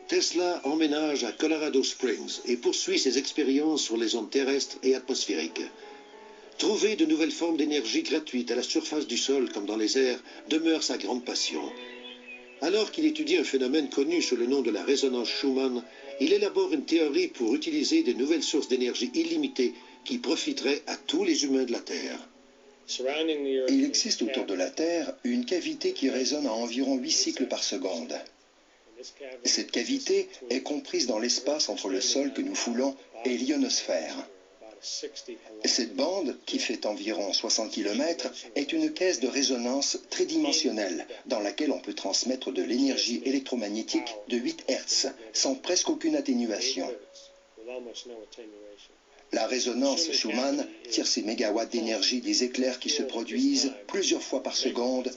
Tesla emménage à Colorado Springs et poursuit ses expériences sur les ondes terrestres et atmosphériques. Trouver de nouvelles formes d'énergie gratuites à la surface du sol comme dans les airs demeure sa grande passion. Alors qu'il étudie un phénomène connu sous le nom de la résonance Schumann, il élabore une théorie pour utiliser de nouvelles sources d'énergie illimitées qui profiteraient à tous les humains de la Terre. Il existe autour de la Terre une cavité qui résonne à environ 8 cycles par seconde. Cette cavité est comprise dans l'espace entre le sol que nous foulons et l'ionosphère. Cette bande, qui fait environ 60 km, est une caisse de résonance tridimensionnelle dans laquelle on peut transmettre de l'énergie électromagnétique de 8 Hz sans presque aucune atténuation. La résonance Schumann tire ses mégawatts d'énergie des éclairs qui se produisent plusieurs fois par seconde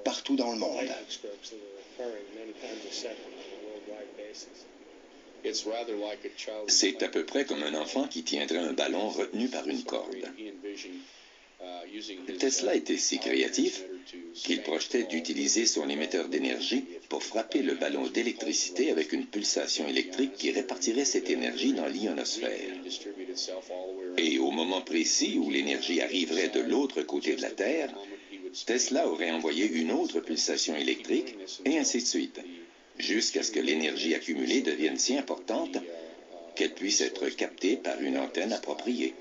partout dans le monde. C'est à peu près comme un enfant qui tiendrait un ballon retenu par une corde. Tesla était si créatif qu'il projetait d'utiliser son émetteur d'énergie pour frapper le ballon d'électricité avec une pulsation électrique qui répartirait cette énergie dans l'ionosphère. Et au moment précis où l'énergie arriverait de l'autre côté de la Terre, Tesla aurait envoyé une autre pulsation électrique, et ainsi de suite, jusqu'à ce que l'énergie accumulée devienne si importante qu'elle puisse être captée par une antenne appropriée.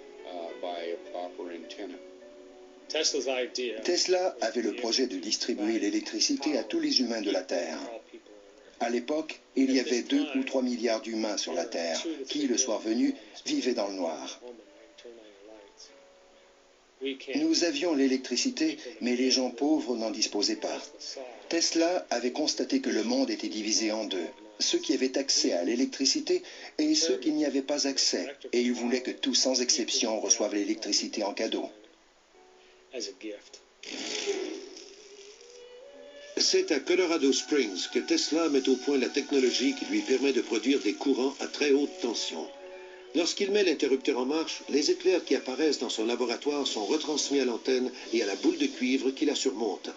Tesla avait le projet de distribuer l'électricité à tous les humains de la Terre. À l'époque, il y avait 2 ou 3 milliards d'humains sur la Terre qui, le soir venu, vivaient dans le noir. Nous avions l'électricité, mais les gens pauvres n'en disposaient pas. Tesla avait constaté que le monde était divisé en deux, ceux qui avaient accès à l'électricité et ceux qui n'y avaient pas accès, et il voulait que tous, sans exception, reçoivent l'électricité en cadeau. C'est à Colorado Springs que Tesla met au point la technologie qui lui permet de produire des courants à très haute tension. Lorsqu'il met l'interrupteur en marche, les éclairs qui apparaissent dans son laboratoire sont retransmis à l'antenne et à la boule de cuivre qui la surmonte.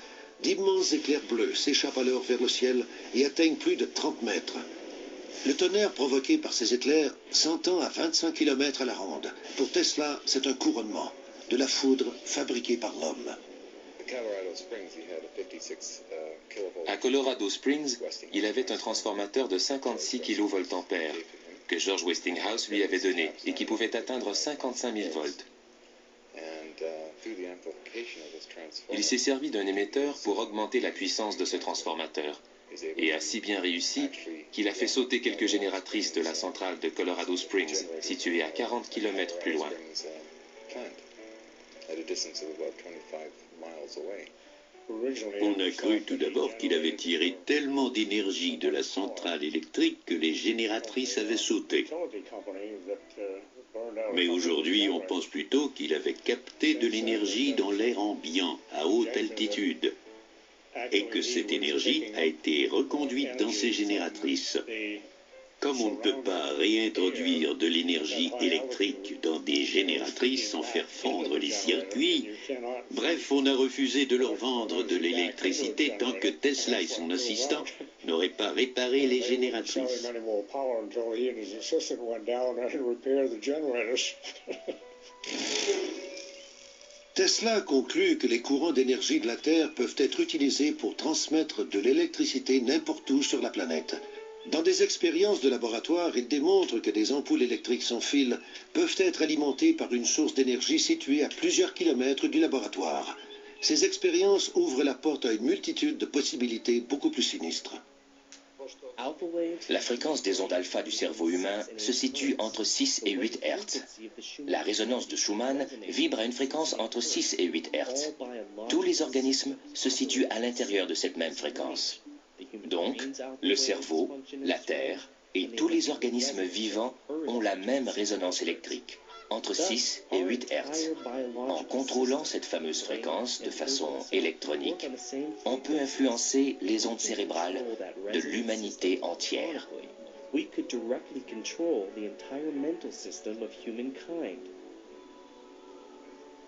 D'immenses éclairs bleus s'échappent alors vers le ciel et atteignent plus de 30 mètres. Le tonnerre provoqué par ces éclairs s'entend à 25 km à la ronde. Pour Tesla, c'est un couronnement, de la foudre fabriquée par l'homme. À Colorado Springs, il avait un transformateur de 56 kVA que George Westinghouse lui avait donné et qui pouvait atteindre 55 000 volts. Il s'est servi d'un émetteur pour augmenter la puissance de ce transformateur et a si bien réussi qu'il a fait sauter quelques génératrices de la centrale de Colorado Springs, située à 40 km plus loin. On a cru tout d'abord qu'il avait tiré tellement d'énergie de la centrale électrique que les génératrices avaient sauté. Mais aujourd'hui, on pense plutôt qu'il avait capté de l'énergie dans l'air ambiant, à haute altitude, et que cette énergie a été reconduite dans ces génératrices. Comme on ne peut pas réintroduire de l'énergie électrique dans des génératrices sans faire fondre les circuits, bref, on a refusé de leur vendre de l'électricité tant que Tesla et son assistant n'auraient pas réparé les génératrices. Tesla conclut que les courants d'énergie de la Terre peuvent être utilisés pour transmettre de l'électricité n'importe où sur la planète. Dans des expériences de laboratoire, il démontre que des ampoules électriques sans fil peuvent être alimentées par une source d'énergie située à plusieurs kilomètres du laboratoire. Ces expériences ouvrent la porte à une multitude de possibilités beaucoup plus sinistres. La fréquence des ondes alpha du cerveau humain se situe entre 6 et 8 Hz. La résonance de Schumann vibre à une fréquence entre 6 et 8 Hz. Tous les organismes se situent à l'intérieur de cette même fréquence. Donc, le cerveau, la Terre et tous les organismes vivants ont la même résonance électrique, entre 6 et 8 Hz. En contrôlant cette fameuse fréquence de façon électronique, on peut influencer les ondes cérébrales de l'humanité entière.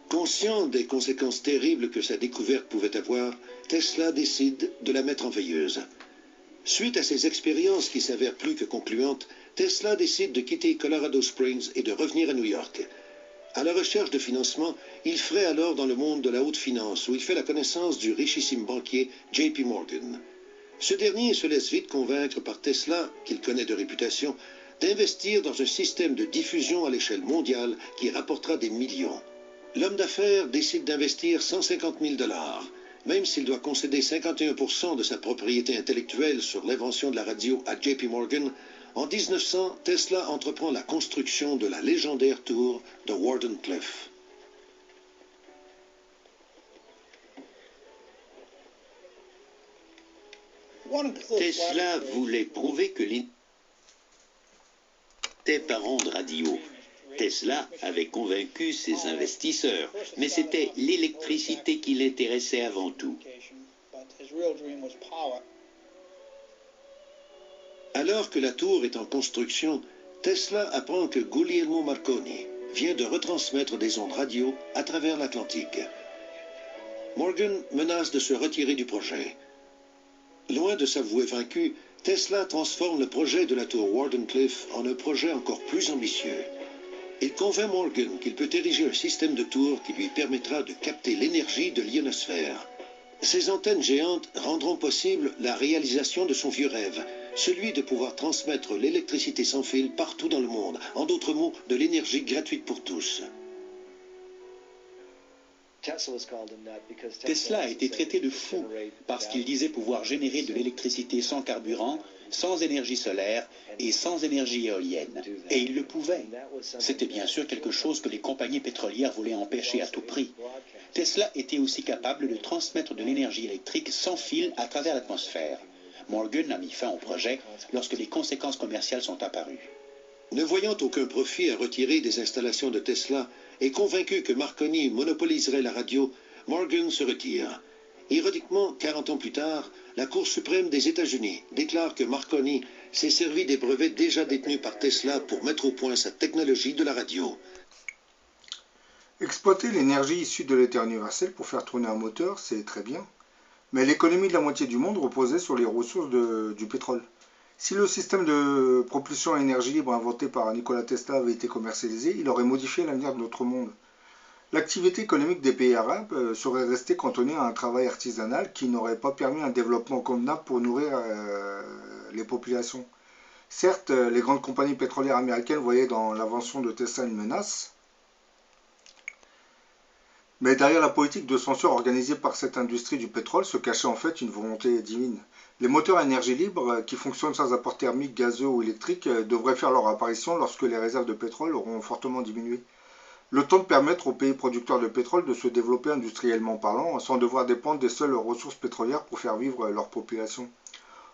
Conscient des conséquences terribles que sa découverte pouvait avoir, Tesla décide de la mettre en veilleuse. Suite à ces expériences qui s'avèrent plus que concluantes, Tesla décide de quitter Colorado Springs et de revenir à New York. À la recherche de financement, il fraye alors dans le monde de la haute finance où il fait la connaissance du richissime banquier JP Morgan. Ce dernier se laisse vite convaincre par Tesla, qu'il connaît de réputation, d'investir dans un système de diffusion à l'échelle mondiale qui rapportera des millions. L'homme d'affaires décide d'investir 150 000 $, même s'il doit concéder 51% de sa propriété intellectuelle sur l'invention de la radio à JP Morgan. En 1900, Tesla entreprend la construction de la légendaire tour de Wardenclyffe. Tesla voulait prouver que l'idée était parent de radio. Tesla avait convaincu ses investisseurs, mais c'était l'électricité qui l'intéressait avant tout. Alors que la tour est en construction, Tesla apprend que Guglielmo Marconi vient de retransmettre des ondes radio à travers l'Atlantique. Morgan menace de se retirer du projet. Loin de s'avouer vaincu, Tesla transforme le projet de la tour Wardenclyffe en un projet encore plus ambitieux. Il convainc Morgan qu'il peut ériger un système de tours qui lui permettra de capter l'énergie de l'ionosphère. Ces antennes géantes rendront possible la réalisation de son vieux rêve, celui de pouvoir transmettre l'électricité sans fil partout dans le monde, en d'autres mots, de l'énergie gratuite pour tous. Tesla a été traité de fou parce qu'il disait pouvoir générer de l'électricité sans carburant, sans énergie solaire et sans énergie éolienne. Et il le pouvait. C'était bien sûr quelque chose que les compagnies pétrolières voulaient empêcher à tout prix. Tesla était aussi capable de transmettre de l'énergie électrique sans fil à travers l'atmosphère. Morgan a mis fin au projet lorsque les conséquences commerciales sont apparues. Ne voyant aucun profit à retirer des installations de Tesla et convaincu que Marconi monopoliserait la radio, Morgan se retire. Ironiquement, 40 ans plus tard, la Cour suprême des États-Unis déclare que Marconi s'est servi des brevets déjà détenus par Tesla pour mettre au point sa technologie de la radio. Exploiter l'énergie issue de l'éther universel pour faire tourner un moteur, c'est très bien. Mais l'économie de la moitié du monde reposait sur les ressources du pétrole. Si le système de propulsion à énergie libre inventé par Nikola Tesla avait été commercialisé, il aurait modifié l'avenir de notre monde. L'activité économique des pays arabes serait restée cantonnée à un travail artisanal qui n'aurait pas permis un développement convenable pour nourrir les populations. Certes, les grandes compagnies pétrolières américaines voyaient dans l'invention de Tesla une menace, mais derrière la politique de censure organisée par cette industrie du pétrole se cachait en fait une volonté divine. Les moteurs à énergie libre, qui fonctionnent sans apport thermique, gazeux ou électrique, devraient faire leur apparition lorsque les réserves de pétrole auront fortement diminué. Le temps de permettre aux pays producteurs de pétrole de se développer industriellement parlant, sans devoir dépendre des seules ressources pétrolières pour faire vivre leur population.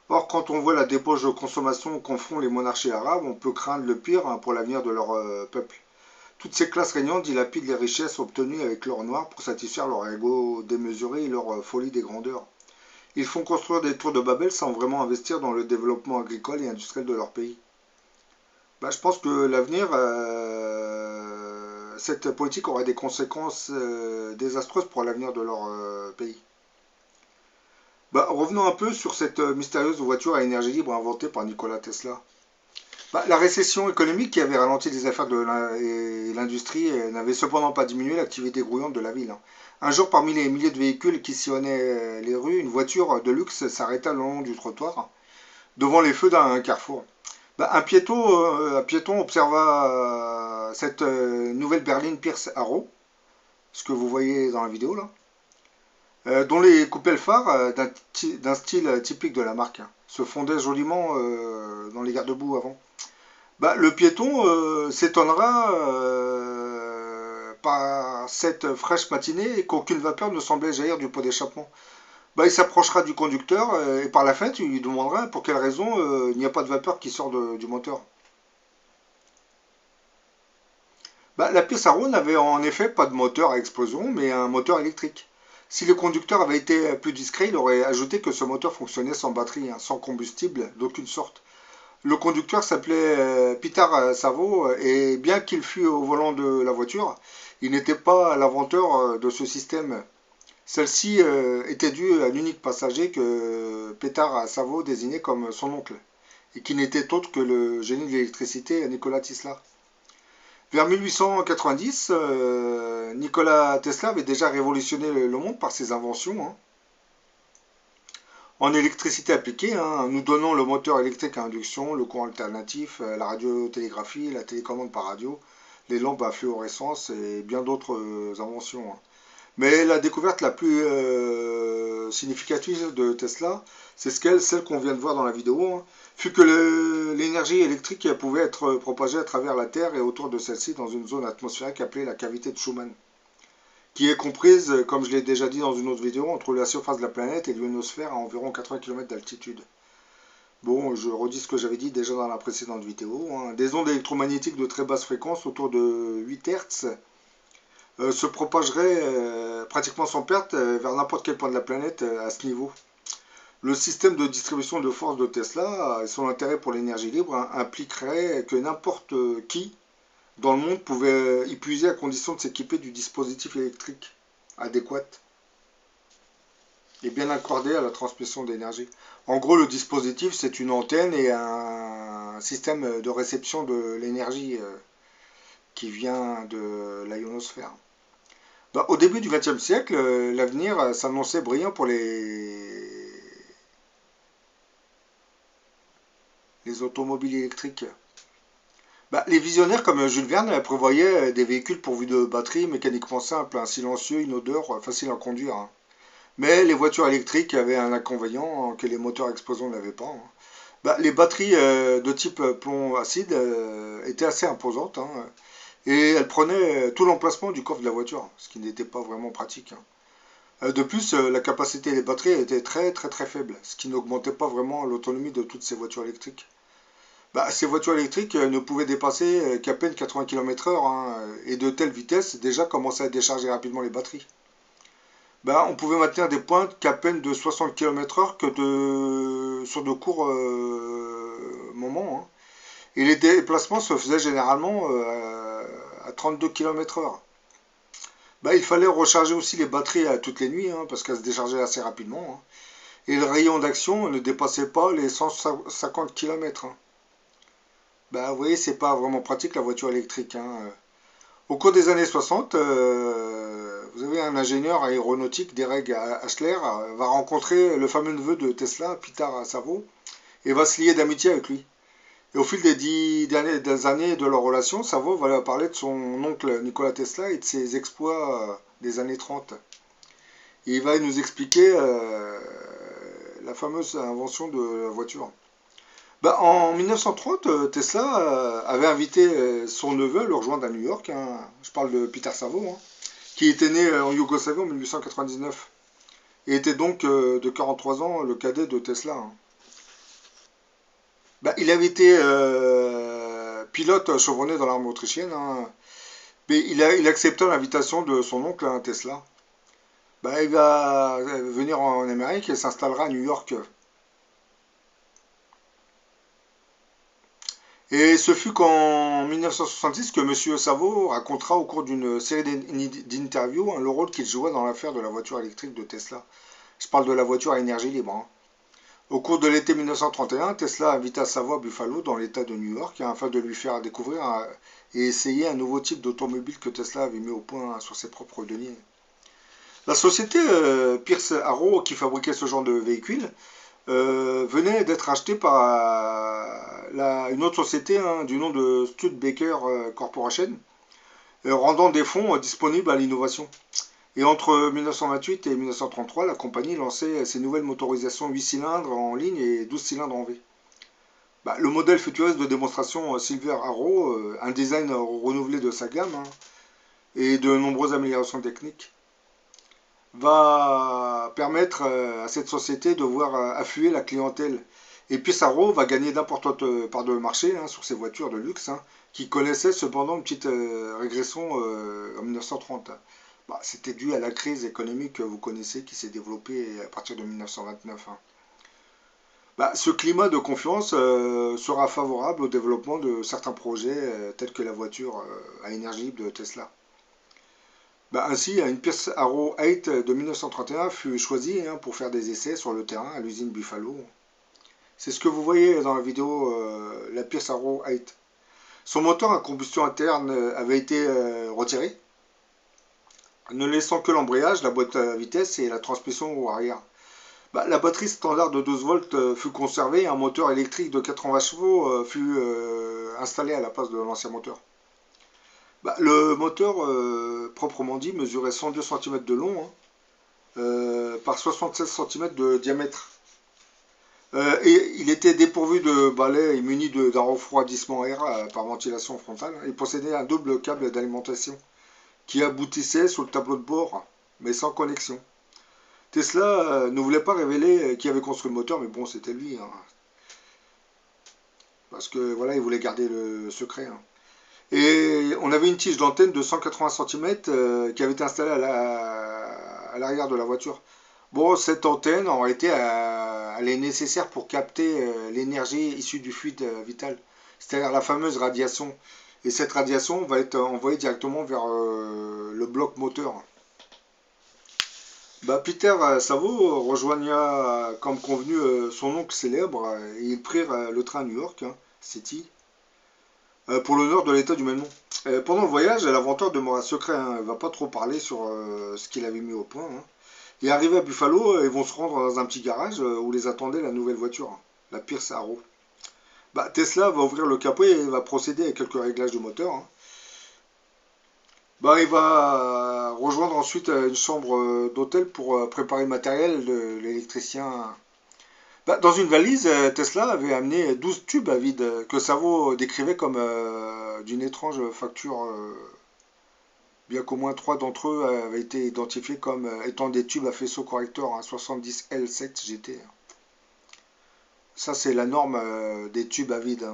Or, quand on voit la débauche de consommation qu'en font les monarchies arabes, on peut craindre le pire pour l'avenir de leur peuple. Toutes ces classes régnantes dilapident les richesses obtenues avec l'or noir pour satisfaire leur ego démesuré et leur folie des grandeurs. Ils font construire des tours de Babel sans vraiment investir dans le développement agricole et industriel de leur pays. Je pense que l'avenir, cette politique aura des conséquences désastreuses pour l'avenir de leur pays. Revenons un peu sur cette mystérieuse voiture à énergie libre inventée par Nikola Tesla. La récession économique qui avait ralenti les affaires et l'industrie n'avait cependant pas diminué l'activité grouillante de la ville. Un jour, parmi les milliers de véhicules qui sillonnaient les rues, une voiture de luxe s'arrêta le long du trottoir, devant les feux d'un carrefour. Un piéton observa cette nouvelle berline Pierce Arrow, ce que vous voyez dans la vidéo là, dont les coupelles phares d'un style typique de la marque se fondaient joliment dans les garde-boue avant. Le piéton s'étonnera par cette fraîche matinée et qu'aucune vapeur ne semblait jaillir du pot d'échappement. Il s'approchera du conducteur et par la fenêtre, il lui demandera pour quelle raison il n'y a pas de vapeur qui sort du moteur. La Pierce Arrow n'avait en effet pas de moteur à explosion, mais un moteur électrique. Si le conducteur avait été plus discret, il aurait ajouté que ce moteur fonctionnait sans batterie, sans combustible d'aucune sorte. Le conducteur s'appelait Peter Savo et bien qu'il fût au volant de la voiture, il n'était pas l'inventeur de ce système. Celle-ci était due à l'unique passager que Petar Savo désignait comme son oncle, et qui n'était autre que le génie de l'électricité Nikola Tesla. Vers 1890, Nikola Tesla avait déjà révolutionné le monde par ses inventions, hein, en électricité appliquée, hein, nous donnant le moteur électrique à induction, le courant alternatif, la radiotélégraphie, la télécommande par radio, les lampes à fluorescence et bien d'autres inventions. Hein. Mais la découverte la plus significative de Tesla, c'est celle qu'on vient de voir dans la vidéo, hein, fut que l'énergie électrique pouvait être propagée à travers la Terre et autour de celle-ci dans une zone atmosphérique appelée la cavité de Schumann, qui est comprise, comme je l'ai déjà dit dans une autre vidéo, entre la surface de la planète et l'ionosphère à environ 80 km d'altitude. Bon, je redis ce que j'avais dit déjà dans la précédente vidéo, hein. Des ondes électromagnétiques de très basse fréquence, autour de 8 Hz, se propageraient pratiquement sans perte vers n'importe quel point de la planète à ce niveau. Le système de distribution de force de Tesla et son intérêt pour l'énergie libre impliquerait que n'importe qui dans le monde pouvait y puiser à condition de s'équiper du dispositif électrique adéquat et bien accordé à la transmission d'énergie. En gros, le dispositif, c'est une antenne et un système de réception de l'énergie qui vient de la ionosphère. Au début du XXe siècle, l'avenir s'annonçait brillant pour les automobiles électriques. Les visionnaires comme Jules Verne prévoyaient des véhicules pourvus de batteries mécaniquement simples, hein, silencieux, inodores, faciles à conduire. Hein. Mais les voitures électriques avaient un inconvénient que les moteurs à explosion n'avaient pas. Hein. Les batteries de type plomb acide étaient assez imposantes, hein, et elles prenaient tout l'emplacement du coffre de la voiture, ce qui n'était pas vraiment pratique. Hein. De plus, la capacité des batteries était très faible, ce qui n'augmentait pas vraiment l'autonomie de toutes ces voitures électriques. Ces voitures électriques ne pouvaient dépasser qu'à peine 80 km/h, hein, et de telles vitesses déjà commençaient à décharger rapidement les batteries. On pouvait maintenir des pointes qu'à peine de 60 km/h sur de courts moments. Hein. Et les déplacements se faisaient généralement à 32 km/h. Il fallait recharger aussi les batteries toutes les nuits, hein, parce qu'elles se déchargeaient assez rapidement. Hein. Et le rayon d'action ne dépassait pas les 150 km. Hein. Vous voyez, c'est pas vraiment pratique la voiture électrique. Hein. Au cours des années 60, vous avez un ingénieur aéronautique, Derek Ashler, va rencontrer le fameux neveu de Tesla, Petar Savo, et va se lier d'amitié avec lui. Et au fil des 10 années de leur relation, Savo va parler de son oncle Nikola Tesla et de ses exploits des années 30. Et il va nous expliquer la fameuse invention de la voiture. En 1930, Tesla avait invité son neveu à le rejoindre à New York. Hein. Je parle de Petar Savo, hein, qui était né en Yougoslavie en 1899. Et était donc de 43 ans le cadet de Tesla. Hein. Il avait été pilote chevronné dans l'armée autrichienne. Hein. Mais il accepta l'invitation de son oncle, hein, Tesla. Il va venir en Amérique et s'installera à New York. Et ce fut qu'en 1966 que M. Savo racontera au cours d'une série d'interviews le rôle qu'il jouait dans l'affaire de la voiture électrique de Tesla. Je parle de la voiture à énergie libre. Hein. Au cours de l'été 1931, Tesla invita Savo à Buffalo, dans l'État de New York, afin de lui faire découvrir et essayer un nouveau type d'automobile que Tesla avait mis au point sur ses propres deniers. La société Pierce Arrow, qui fabriquait ce genre de véhicule, venait d'être achetée par une autre société, hein, du nom de Studebaker Corporation, rendant des fonds disponibles à l'innovation. Et entre 1928 et 1933, la compagnie lançait ses nouvelles motorisations 8 cylindres en ligne et 12 cylindres en V. Le modèle futuriste de démonstration Silver Arrow, un design renouvelé de sa gamme, hein, et de nombreuses améliorations techniques, va permettre à cette société de voir affluer la clientèle. Et puis Arrow va gagner d'importantes parts de marché, hein, sur ces voitures de luxe, hein, qui connaissaient cependant une petite régression en 1930. C'était dû à la crise économique que vous connaissez qui s'est développée à partir de 1929. Hein. Ce climat de confiance sera favorable au développement de certains projets tels que la voiture à énergie libre de Tesla. Ainsi, une Pierce Arrow 8 de 1931 fut choisie pour faire des essais sur le terrain à l'usine Buffalo. C'est ce que vous voyez dans la vidéo, la Pierce Arrow 8. Son moteur à combustion interne avait été retiré, ne laissant que l'embrayage, la boîte à vitesse et la transmission au arrière. La batterie standard de 12 volts fut conservée et un moteur électrique de 80 chevaux fut installé à la place de l'ancien moteur. Le moteur, proprement dit, mesurait 102 cm de long par 76 cm de diamètre. Et il était dépourvu de balai et muni d'un refroidissement air par ventilation frontale. Il possédait un double câble d'alimentation qui aboutissait sur le tableau de bord, mais sans connexion. Tesla ne voulait pas révéler qui avait construit le moteur, mais bon, c'était lui. Parce que voilà, il voulait garder le secret. Et on avait une tige d'antenne de 180 cm qui avait été installée à l'arrière de la voiture. Bon, cette antenne, en réalité, elle est nécessaire pour capter l'énergie issue du fluide vital, c'est-à-dire la fameuse radiation. Et cette radiation va être envoyée directement vers le bloc moteur. Peter Savaux rejoigna comme convenu son oncle célèbre et ils prirent le train à New York City pour le nord de l'état du même nom. Pendant le voyage, l'aventure demeura secret, il ne va pas trop parler sur ce qu'il avait mis au point. Et arrivés à Buffalo, ils vont se rendre dans un petit garage où les attendait la nouvelle voiture, la Pierce Arrow. Tesla va ouvrir le capot et va procéder à quelques réglages du moteur. Il va rejoindre ensuite une chambre d'hôtel pour préparer le matériel de l'électricien. Dans une valise, Tesla avait amené 12 tubes à vide que Savaux décrivait comme d'une étrange facture, bien qu'au moins 3 d'entre eux avaient été identifiés comme étant des tubes à faisceau correcteur 70L7 GT. Ça, c'est la norme des tubes à vide.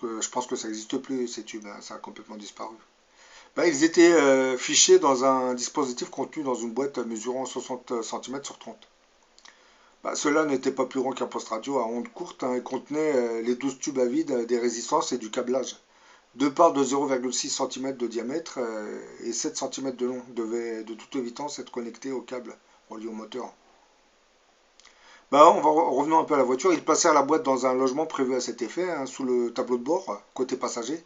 Je pense que ça n'existe plus, ces tubes, ça a complètement disparu. Ils étaient fichés dans un dispositif contenu dans une boîte mesurant 60 cm sur 30. Cela n'était pas plus grand qu'un poste radio à ondes courtes et contenait les 12 tubes à vide, des résistances et du câblage. Deux parts de 0,6 cm de diamètre et 7 cm de long devaient de toute évidence être connectés au câble relié au moteur. Revenons un peu à la voiture. Ils placèrent la boîte dans un logement prévu à cet effet, sous le tableau de bord, côté passager.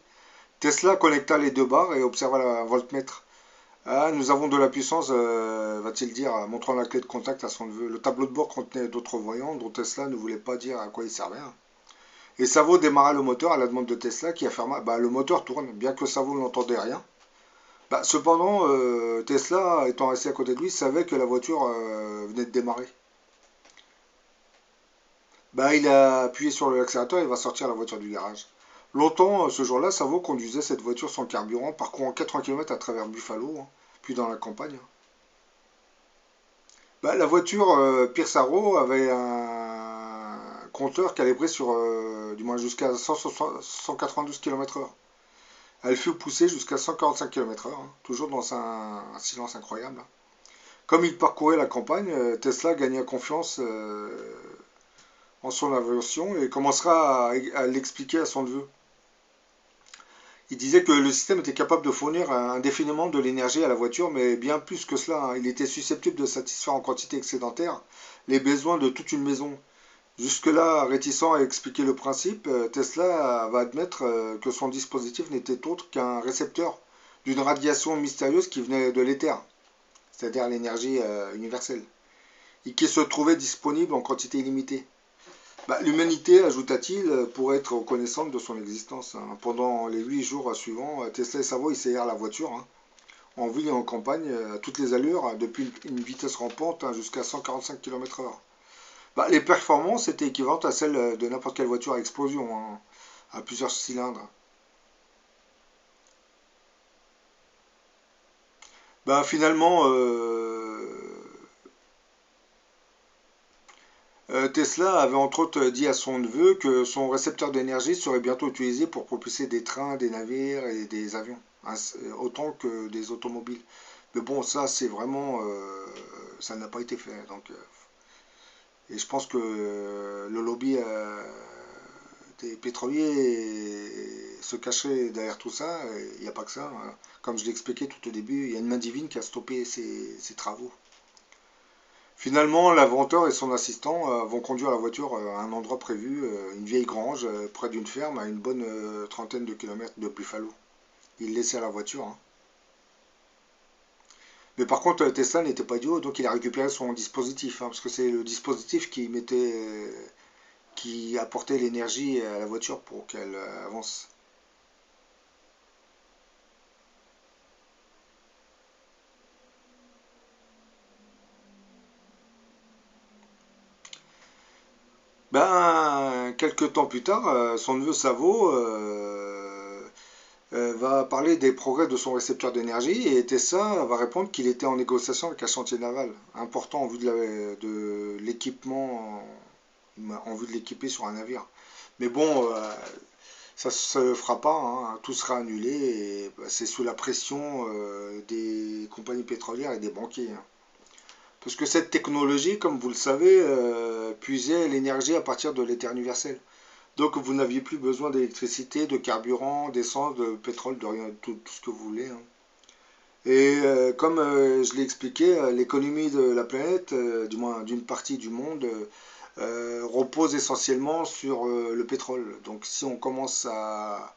Tesla connecta les deux barres et observa la voltmètre. Nous avons de la puissance, va-t-il dire, montrant la clé de contact à son neveu. Le tableau de bord contenait d'autres voyants dont Tesla ne voulait pas dire à quoi ils servaient. Et Savaux démarra le moteur à la demande de Tesla qui affirma le moteur tourne, bien que Savaux n'entendait rien. Cependant, Tesla, étant resté à côté de lui, savait que la voiture venait de démarrer. Il a appuyé sur l'accélérateur et va sortir la voiture du garage. Longtemps, ce jour-là, Savaux conduisait cette voiture sans carburant, parcourant 80 km à travers Buffalo, puis dans la campagne. La voiture Pierce Arrow avait un compteur calibré sur du moins jusqu'à 192 km/h. Elle fut poussée jusqu'à 145 km/h, toujours dans un silence incroyable. Comme il parcourait la campagne, Tesla gagna confiance en son invention et commencera à l'expliquer à son neveu. Il disait que le système était capable de fournir indéfiniment de l'énergie à la voiture, mais bien plus que cela, il était susceptible de satisfaire en quantité excédentaire les besoins de toute une maison. Jusque-là, réticent à expliquer le principe, Tesla va admettre que son dispositif n'était autre qu'un récepteur d'une radiation mystérieuse qui venait de l'éther, c'est-à-dire l'énergie universelle, et qui se trouvait disponible en quantité illimitée. L'humanité, ajouta-t-il, pourrait être reconnaissante de son existence. Pendant les 8 jours suivants, Tesla et Savaux essayèrent la voiture, en ville et en campagne, à toutes les allures, depuis une vitesse rampante jusqu'à 145 km/h. Les performances étaient équivalentes à celles de n'importe quelle voiture à explosion, à plusieurs cylindres. Finalement, Tesla avait entre autres dit à son neveu que son récepteur d'énergie serait bientôt utilisé pour propulser des trains, des navires et des avions, autant que des automobiles. Mais bon, ça c'est vraiment, ça n'a pas été fait. Et je pense que le lobby des pétroliers se cachait derrière tout ça. Il n'y a pas que ça. Hein. Comme je l'ai expliqué tout au début, il y a une main divine qui a stoppé ces travaux. Finalement, l'inventeur et son assistant vont conduire la voiture à un endroit prévu, une vieille grange, près d'une ferme, à une bonne trentaine de kilomètres de Buffalo. Ils laissaient la voiture. Hein. Mais par contre, Tesla n'était pas idiot, donc il a récupéré son dispositif, hein, parce que c'est le dispositif qui apportait l'énergie à la voiture pour qu'elle avance. Ben, quelques temps plus tard, son neveu Savo va parler des progrès de son récepteur d'énergie et Tesla va répondre qu'il était en négociation avec un chantier naval important en vue de l'équipement, en vue de l'équiper sur un navire. Mais bon, ça ne se fera pas, hein, tout sera annulé et c'est sous la pression des compagnies pétrolières et des banquiers. Hein. Parce que cette technologie, comme vous le savez, puisait l'énergie à partir de l'éther universel. Donc vous n'aviez plus besoin d'électricité, de carburant, d'essence, de pétrole, de rien, tout ce que vous voulez. Hein. Et comme je l'ai expliqué, l'économie de la planète, du moins d'une partie du monde, repose essentiellement sur le pétrole. Donc si on commence à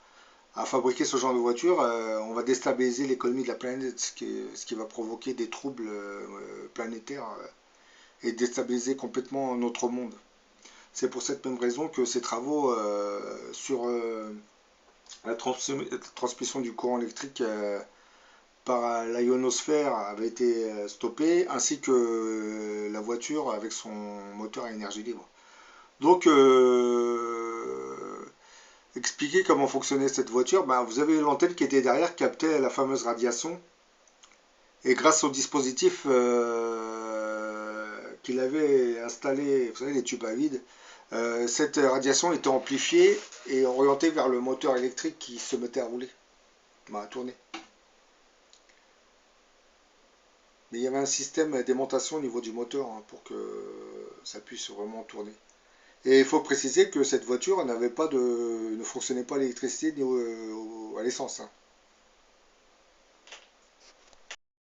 fabriquer ce genre de voiture, on va déstabiliser l'économie de la planète, ce qui va provoquer des troubles planétaires et déstabiliser complètement notre monde. C'est pour cette même raison que ces travaux sur la transmission du courant électrique par la ionosphère avaient été stoppés, ainsi que la voiture avec son moteur à énergie libre. Donc, expliquer comment fonctionnait cette voiture, ben, vous avez l'antenne qui était derrière, qui captait la fameuse radiation, et grâce au dispositif qu'il avait installé, vous savez, les tubes à vide, cette radiation était amplifiée et orientée vers le moteur électrique qui se mettait à rouler, à tourner. Mais il y avait un système d'aimantation au niveau du moteur hein, pour que ça puisse vraiment tourner. Et il faut préciser que cette voiture ne fonctionnait pas à l'électricité ni à l'essence. Hein.